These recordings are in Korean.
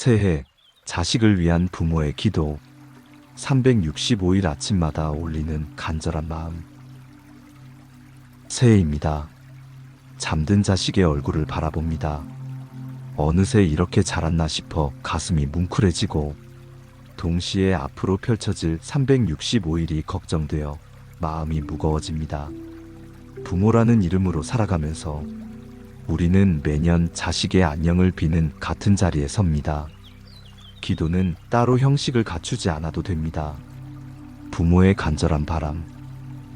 새해 자식을 위한 부모의 기도. 365일 아침마다 올리는 간절한 마음. 새해입니다. 잠든 자식의 얼굴을 바라봅니다. 어느새 이렇게 자랐나 싶어 가슴이 뭉클해지고, 동시에 앞으로 펼쳐질 365일이 걱정되어 마음이 무거워집니다. 부모라는 이름으로 살아가면서 우리는 매년 자식의 안녕을 비는 같은 자리에 섭니다. 기도는 따로 형식을 갖추지 않아도 됩니다. 부모의 간절한 바람,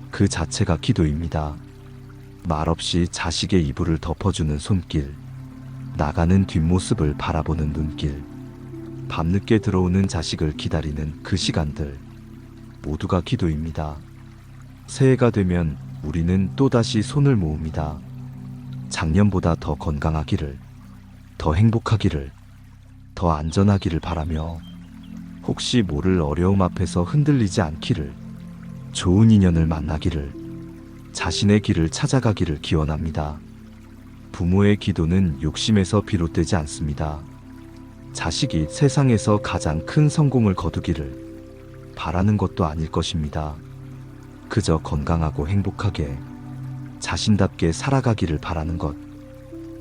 그 자체가 기도입니다. 말없이 자식의 이불을 덮어주는 손길, 나가는 뒷모습을 바라보는 눈길, 밤늦게 들어오는 자식을 기다리는 그 시간들, 모두가 기도입니다. 새해가 되면 우리는 또다시 손을 모읍니다. 작년보다 더 건강하기를, 더 행복하기를, 더 안전하기를 바라며, 혹시 모를 어려움 앞에서 흔들리지 않기를, 좋은 인연을 만나기를, 자신의 길을 찾아가기를 기원합니다. 부모의 기도는 욕심에서 비롯되지 않습니다. 자식이 세상에서 가장 큰 성공을 거두기를 바라는 것도 아닐 것입니다. 그저 건강하고 행복하게 자신답게 살아가기를 바라는 것,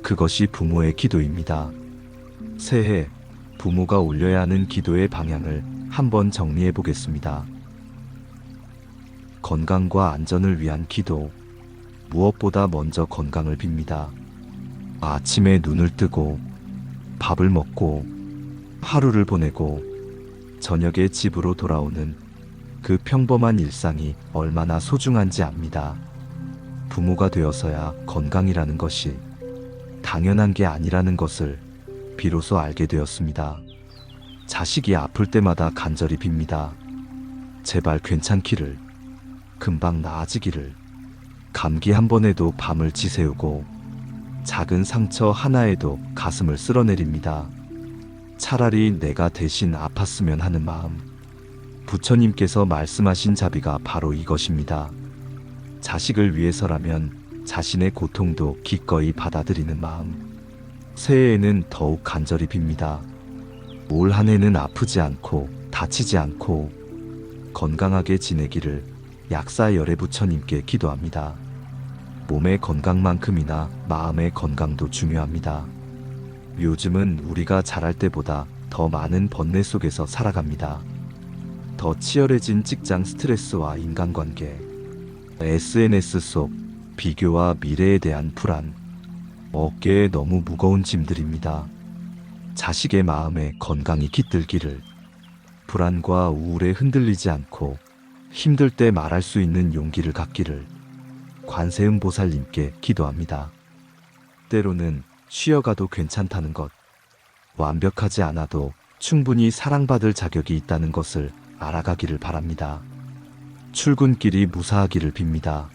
그것이 부모의 기도입니다. 새해 부모가 올려야 하는 기도의 방향을 한번 정리해 보겠습니다. 건강과 안전을 위한 기도. 무엇보다 먼저 건강을 빕니다. 아침에 눈을 뜨고 밥을 먹고 하루를 보내고 저녁에 집으로 돌아오는 그 평범한 일상이 얼마나 소중한지 압니다. 부모가 되어서야 건강이라는 것이 당연한 게 아니라는 것을 비로소 알게 되었습니다. 자식이 아플 때마다 간절히 빕니다. 제발 괜찮기를, 금방 나아지기를. 감기 한 번에도 밤을 지새우고 작은 상처 하나에도 가슴을 쓸어내립니다. 차라리 내가 대신 아팠으면 하는 마음. 부처님께서 말씀하신 자비가 바로 이것입니다. 자식을 위해서라면 자신의 고통도 기꺼이 받아들이는 마음. 새해에는 더욱 간절히 빕니다. 올 한 해는 아프지 않고 다치지 않고 건강하게 지내기를 약사열애 부처님께 기도합니다. 몸의 건강만큼이나 마음의 건강도 중요합니다. 요즘은 우리가 잘할 때보다 더 많은 번뇌 속에서 살아갑니다. 더 치열해진 직장 스트레스와 인간관계, SNS 속 비교와 미래에 대한 불안, 어깨에 너무 무거운 짐들입니다. 자식의 마음에 건강이 깃들기를, 불안과 우울에 흔들리지 않고 힘들 때 말할 수 있는 용기를 갖기를 관세음보살님께 기도합니다. 때로는 쉬어가도 괜찮다는 것, 완벽하지 않아도 충분히 사랑받을 자격이 있다는 것을 알아가기를 바랍니다. 출근길이 무사하기를 빕니다.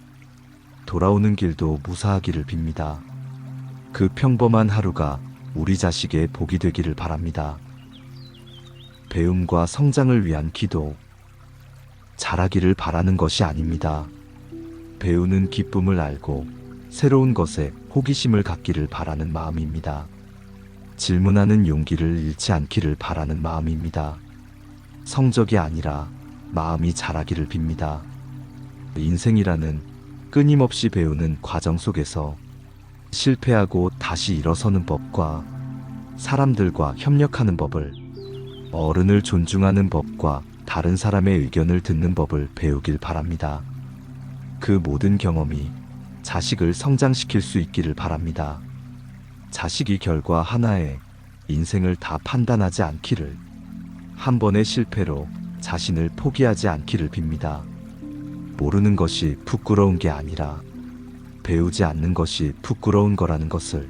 돌아오는 길도 무사하기를 빕니다. 그 평범한 하루가 우리 자식의 복이 되기를 바랍니다. 배움과 성장을 위한 기도. 잘하기를 바라는 것이 아닙니다. 배우는 기쁨을 알고 새로운 것에 호기심을 갖기를 바라는 마음입니다. 질문하는 용기를 잃지 않기를 바라는 마음입니다. 성적이 아니라 마음이 자라기를 빕니다. 인생이라는 끊임없이 배우는 과정 속에서 실패하고 다시 일어서는 법과 사람들과 협력하는 법을, 어른을 존중하는 법과 다른 사람의 의견을 듣는 법을 배우길 바랍니다. 그 모든 경험이 자식을 성장시킬 수 있기를 바랍니다. 자식이 결과 하나에 인생을 다 판단하지 않기를, 한 번의 실패로 자신을 포기하지 않기를 빕니다. 모르는 것이 부끄러운 게 아니라 배우지 않는 것이 부끄러운 거라는 것을,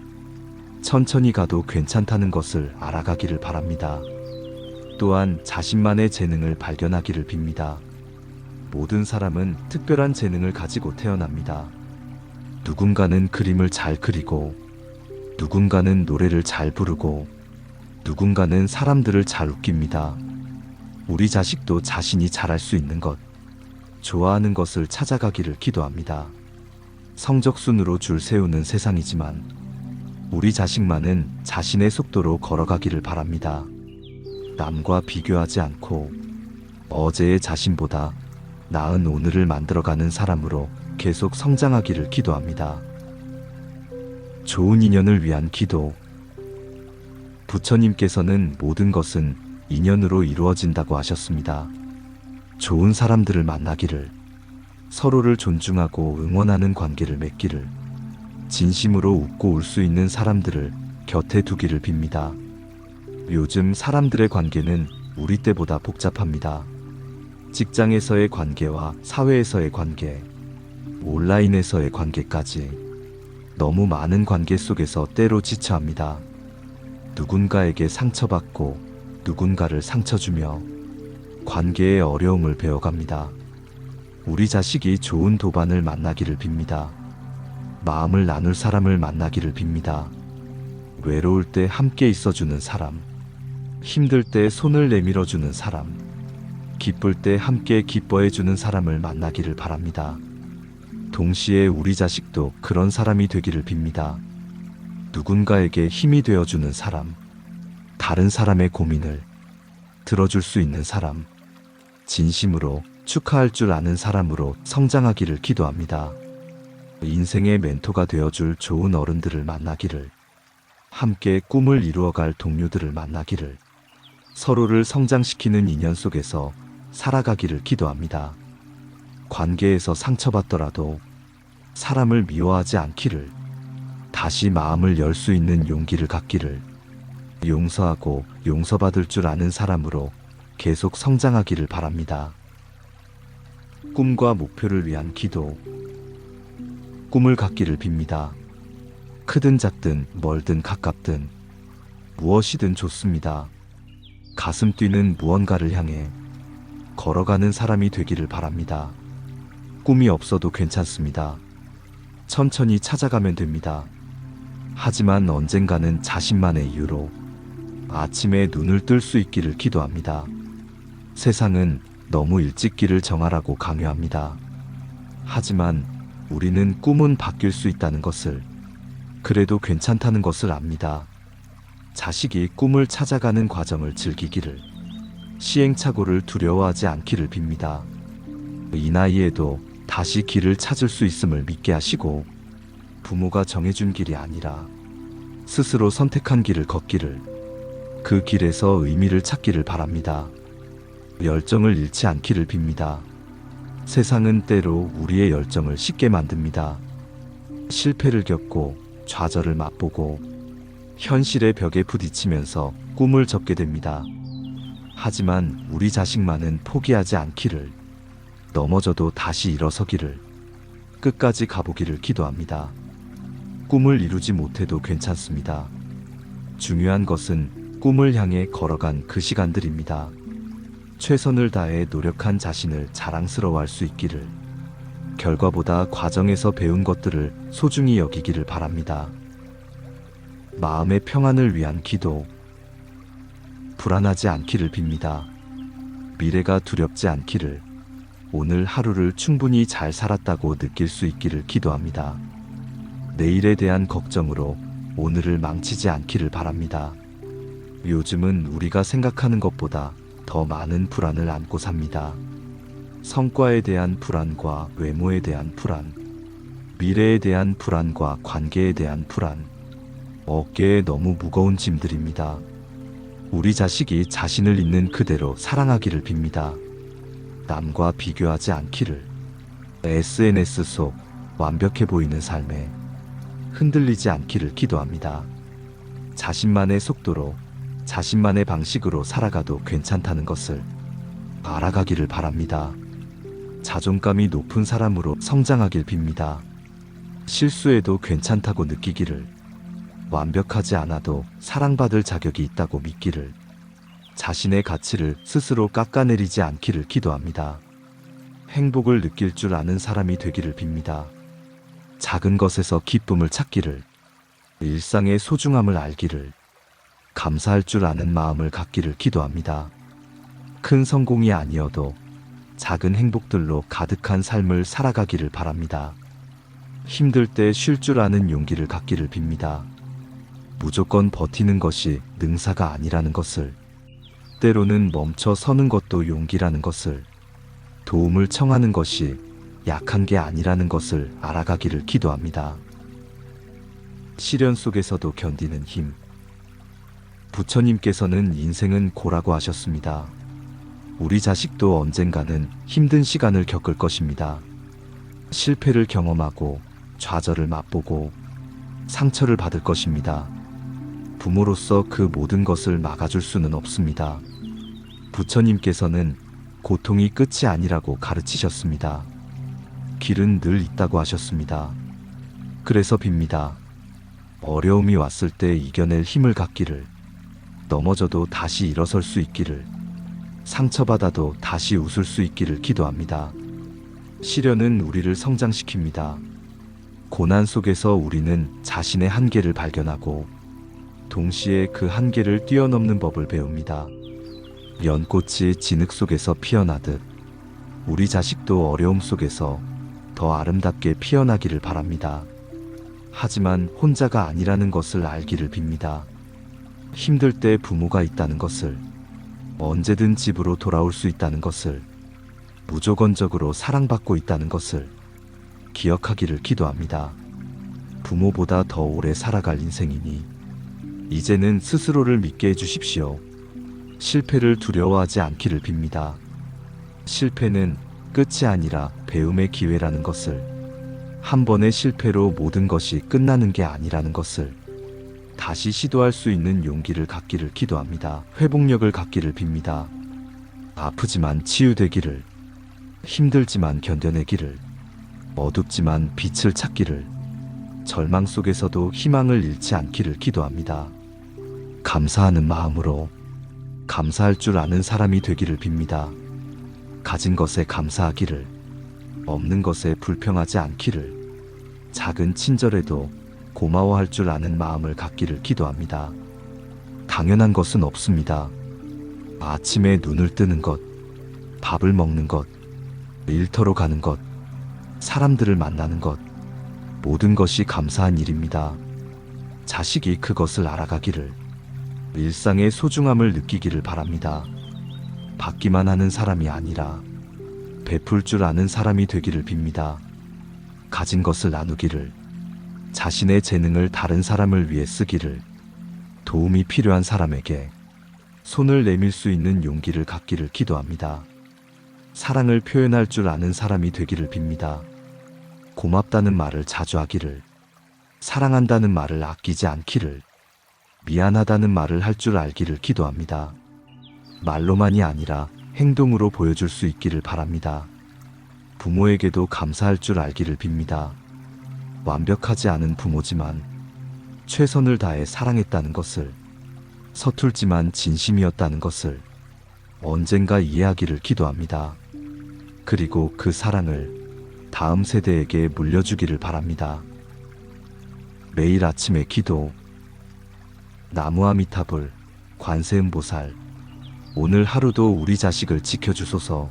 천천히 가도 괜찮다는 것을 알아가기를 바랍니다. 또한 자신만의 재능을 발견하기를 빕니다. 모든 사람은 특별한 재능을 가지고 태어납니다. 누군가는 그림을 잘 그리고, 누군가는 노래를 잘 부르고, 누군가는 사람들을 잘 웃깁니다. 우리 자식도 자신이 잘할 수 있는 것, 좋아하는 것을 찾아가기를 기도합니다. 성적순으로 줄 세우는 세상이지만 우리 자식만은 자신의 속도로 걸어가기를 바랍니다. 남과 비교하지 않고 어제의 자신보다 나은 오늘을 만들어가는 사람으로 계속 성장하기를 기도합니다. 좋은 인연을 위한 기도. 부처님께서는 모든 것은 인연으로 이루어진다고 하셨습니다. 좋은 사람들을 만나기를, 서로를 존중하고 응원하는 관계를 맺기를, 진심으로 웃고 울 수 있는 사람들을 곁에 두기를 빕니다. 요즘 사람들의 관계는 우리 때보다 복잡합니다. 직장에서의 관계와 사회에서의 관계, 온라인에서의 관계까지 너무 많은 관계 속에서 때로 지쳐합니다. 누군가에게 상처받고 누군가를 상처주며 관계의 어려움을 배워갑니다. 우리 자식이 좋은 도반을 만나기를 빕니다. 마음을 나눌 사람을 만나기를 빕니다. 외로울 때 함께 있어주는 사람, 힘들 때 손을 내밀어주는 사람, 기쁠 때 함께 기뻐해주는 사람을 만나기를 바랍니다. 동시에 우리 자식도 그런 사람이 되기를 빕니다. 누군가에게 힘이 되어주는 사람, 다른 사람의 고민을 들어줄 수 있는 사람, 진심으로 축하할 줄 아는 사람으로 성장하기를 기도합니다. 인생의 멘토가 되어줄 좋은 어른들을 만나기를, 함께 꿈을 이루어갈 동료들을 만나기를, 서로를 성장시키는 인연 속에서 살아가기를 기도합니다. 관계에서 상처받더라도 사람을 미워하지 않기를, 다시 마음을 열 수 있는 용기를 갖기를, 용서하고 용서받을 줄 아는 사람으로 계속 성장하기를 바랍니다. 꿈과 목표를 위한 기도. 꿈을 갖기를 빕니다. 크든 작든 멀든 가깝든 무엇이든 좋습니다. 가슴 뛰는 무언가를 향해 걸어가는 사람이 되기를 바랍니다. 꿈이 없어도 괜찮습니다. 천천히 찾아가면 됩니다. 하지만 언젠가는 자신만의 이유로 아침에 눈을 뜰 수 있기를 기도합니다. 세상은 너무 일찍 길을 정하라고 강요합니다. 하지만 우리는 꿈은 바뀔 수 있다는 것을, 그래도 괜찮다는 것을 압니다. 자식이 꿈을 찾아가는 과정을 즐기기를, 시행착오를 두려워하지 않기를 빕니다. 이 나이에도 다시 길을 찾을 수 있음을 믿게 하시고, 부모가 정해준 길이 아니라 스스로 선택한 길을 걷기를, 그 길에서 의미를 찾기를 바랍니다. 열정을 잃지 않기를 빕니다. 세상은 때로 우리의 열정을 쉽게 만듭니다. 실패를 겪고 좌절을 맛보고 현실의 벽에 부딪히면서 꿈을 접게 됩니다. 하지만 우리 자식만은 포기하지 않기를, 넘어져도 다시 일어서기를, 끝까지 가보기를 기도합니다. 꿈을 이루지 못해도 괜찮습니다. 중요한 것은 꿈을 향해 걸어간 그 시간들입니다. 최선을 다해 노력한 자신을 자랑스러워할 수 있기를, 결과보다 과정에서 배운 것들을 소중히 여기기를 바랍니다. 마음의 평안을 위한 기도. 불안하지 않기를 빕니다. 미래가 두렵지 않기를, 오늘 하루를 충분히 잘 살았다고 느낄 수 있기를 기도합니다. 내일에 대한 걱정으로 오늘을 망치지 않기를 바랍니다. 요즘은 우리가 생각하는 것보다 더 많은 불안을 안고 삽니다. 성과에 대한 불안과 외모에 대한 불안, 미래에 대한 불안과 관계에 대한 불안, 어깨에 너무 무거운 짐들입니다. 우리 자식이 자신을 있는 그대로 사랑하기를 빕니다. 남과 비교하지 않기를, SNS 속 완벽해 보이는 삶에 흔들리지 않기를 기도합니다. 자신만의 속도로, 자신만의 방식으로 살아가도 괜찮다는 것을 알아가기를 바랍니다. 자존감이 높은 사람으로 성장하길 빕니다. 실수해도 괜찮다고 느끼기를, 완벽하지 않아도 사랑받을 자격이 있다고 믿기를, 자신의 가치를 스스로 깎아내리지 않기를 기도합니다. 행복을 느낄 줄 아는 사람이 되기를 빕니다. 작은 것에서 기쁨을 찾기를, 일상의 소중함을 알기를, 감사할 줄 아는 마음을 갖기를 기도합니다. 큰 성공이 아니어도 작은 행복들로 가득한 삶을 살아가기를 바랍니다. 힘들 때 쉴 줄 아는 용기를 갖기를 빕니다. 무조건 버티는 것이 능사가 아니라는 것을, 때로는 멈춰 서는 것도 용기라는 것을, 도움을 청하는 것이 약한 게 아니라는 것을 알아가기를 기도합니다. 시련 속에서도 견디는 힘. 부처님께서는 인생은 고라고 하셨습니다. 우리 자식도 언젠가는 힘든 시간을 겪을 것입니다. 실패를 경험하고 좌절을 맛보고 상처를 받을 것입니다. 부모로서 그 모든 것을 막아줄 수는 없습니다. 부처님께서는 고통이 끝이 아니라고 가르치셨습니다. 길은 늘 있다고 하셨습니다. 그래서 빕니다. 어려움이 왔을 때 이겨낼 힘을 갖기를, 넘어져도 다시 일어설 수 있기를, 상처받아도 다시 웃을 수 있기를 기도합니다. 시련은 우리를 성장시킵니다. 고난 속에서 우리는 자신의 한계를 발견하고 동시에 그 한계를 뛰어넘는 법을 배웁니다. 연꽃이 진흙 속에서 피어나듯 우리 자식도 어려움 속에서 더 아름답게 피어나기를 바랍니다. 하지만 혼자가 아니라는 것을 알기를 빕니다. 힘들 때 부모가 있다는 것을, 언제든 집으로 돌아올 수 있다는 것을, 무조건적으로 사랑받고 있다는 것을 기억하기를 기도합니다. 부모보다 더 오래 살아갈 인생이니 이제는 스스로를 믿게 해주십시오. 실패를 두려워하지 않기를 빕니다. 실패는 끝이 아니라 배움의 기회라는 것을, 한 번의 실패로 모든 것이 끝나는 게 아니라는 것을, 다시 시도할 수 있는 용기를 갖기를 기도합니다. 회복력을 갖기를 빕니다. 아프지만 치유되기를, 힘들지만 견뎌내기를, 어둡지만 빛을 찾기를, 절망 속에서도 희망을 잃지 않기를 기도합니다. 감사하는 마음으로 감사할 줄 아는 사람이 되기를 빕니다. 가진 것에 감사하기를, 없는 것에 불평하지 않기를, 작은 친절에도 고마워할 줄 아는 마음을 갖기를 기도합니다. 당연한 것은 없습니다. 아침에 눈을 뜨는 것, 밥을 먹는 것, 일터로 가는 것, 사람들을 만나는 것, 모든 것이 감사한 일입니다. 자식이 그것을 알아가기를, 일상의 소중함을 느끼기를 바랍니다. 받기만 하는 사람이 아니라 베풀 줄 아는 사람이 되기를 빕니다. 가진 것을 나누기를, 자신의 재능을 다른 사람을 위해 쓰기를, 도움이 필요한 사람에게 손을 내밀 수 있는 용기를 갖기를 기도합니다. 사랑을 표현할 줄 아는 사람이 되기를 빕니다. 고맙다는 말을 자주 하기를, 사랑한다는 말을 아끼지 않기를, 미안하다는 말을 할 줄 알기를 기도합니다. 말로만이 아니라 행동으로 보여줄 수 있기를 바랍니다. 부모에게도 감사할 줄 알기를 빕니다. 완벽하지 않은 부모지만 최선을 다해 사랑했다는 것을, 서툴지만 진심이었다는 것을 언젠가 이해하기를 기도합니다. 그리고 그 사랑을 다음 세대에게 물려주기를 바랍니다. 매일 아침의 기도. 나무아미타불, 관세음보살, 오늘 하루도 우리 자식을 지켜주소서.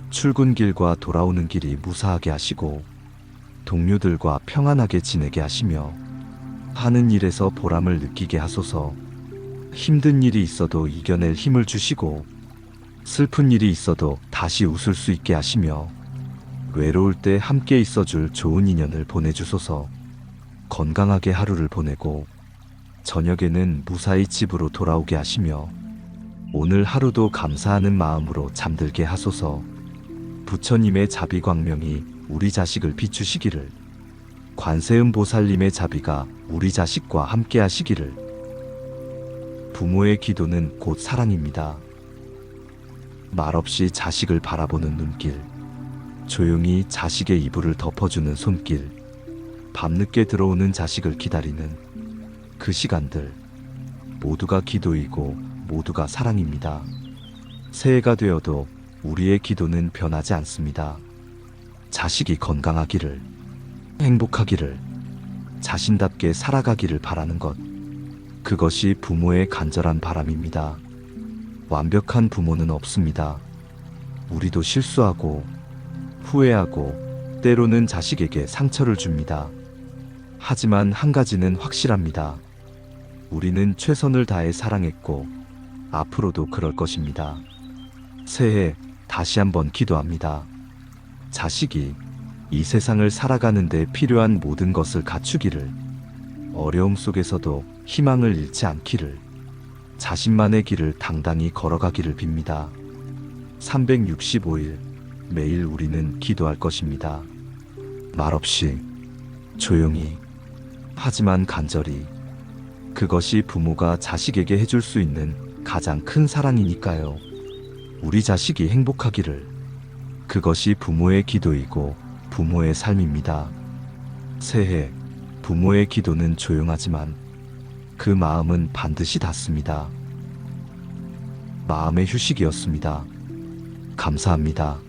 출근길과 돌아오는 길이 무사하게 하시고 동료들과 평안하게 지내게 하시며 하는 일에서 보람을 느끼게 하소서. 힘든 일이 있어도 이겨낼 힘을 주시고 슬픈 일이 있어도 다시 웃을 수 있게 하시며 외로울 때 함께 있어줄 좋은 인연을 보내주소서. 건강하게 하루를 보내고 저녁에는 무사히 집으로 돌아오게 하시며 오늘 하루도 감사하는 마음으로 잠들게 하소서. 부처님의 자비광명이 우리 자식을 비추시기를, 관세음보살님의 자비가 우리 자식과 함께 하시기를. 부모의 기도는 곧 사랑입니다. 말없이 자식을 바라보는 눈길, 조용히 자식의 이불을 덮어주는 손길, 밤늦게 들어오는 자식을 기다리는 그 시간들, 모두가 기도이고 모두가 사랑입니다. 새해가 되어도 우리의 기도는 변하지 않습니다. 자식이 건강하기를, 행복하기를, 자신답게 살아가기를 바라는 것, 그것이 부모의 간절한 바람입니다. 완벽한 부모는 없습니다. 우리도 실수하고 후회하고 때로는 자식에게 상처를 줍니다. 하지만 한 가지는 확실합니다. 우리는 최선을 다해 사랑했고 앞으로도 그럴 것입니다. 새해 다시 한번 기도합니다. 자식이 이 세상을 살아가는 데 필요한 모든 것을 갖추기를, 어려움 속에서도 희망을 잃지 않기를, 자신만의 길을 당당히 걸어가기를 빕니다. 365일 매일 우리는 기도할 것입니다. 말없이, 조용히, 하지만 간절히. 그것이 부모가 자식에게 해줄 수 있는 가장 큰 사랑이니까요. 우리 자식이 행복하기를. 그것이 부모의 기도이고 부모의 삶입니다. 새해 부모의 기도는 조용하지만 그 마음은 반드시 닿습니다. 마음의 휴식이었습니다. 감사합니다.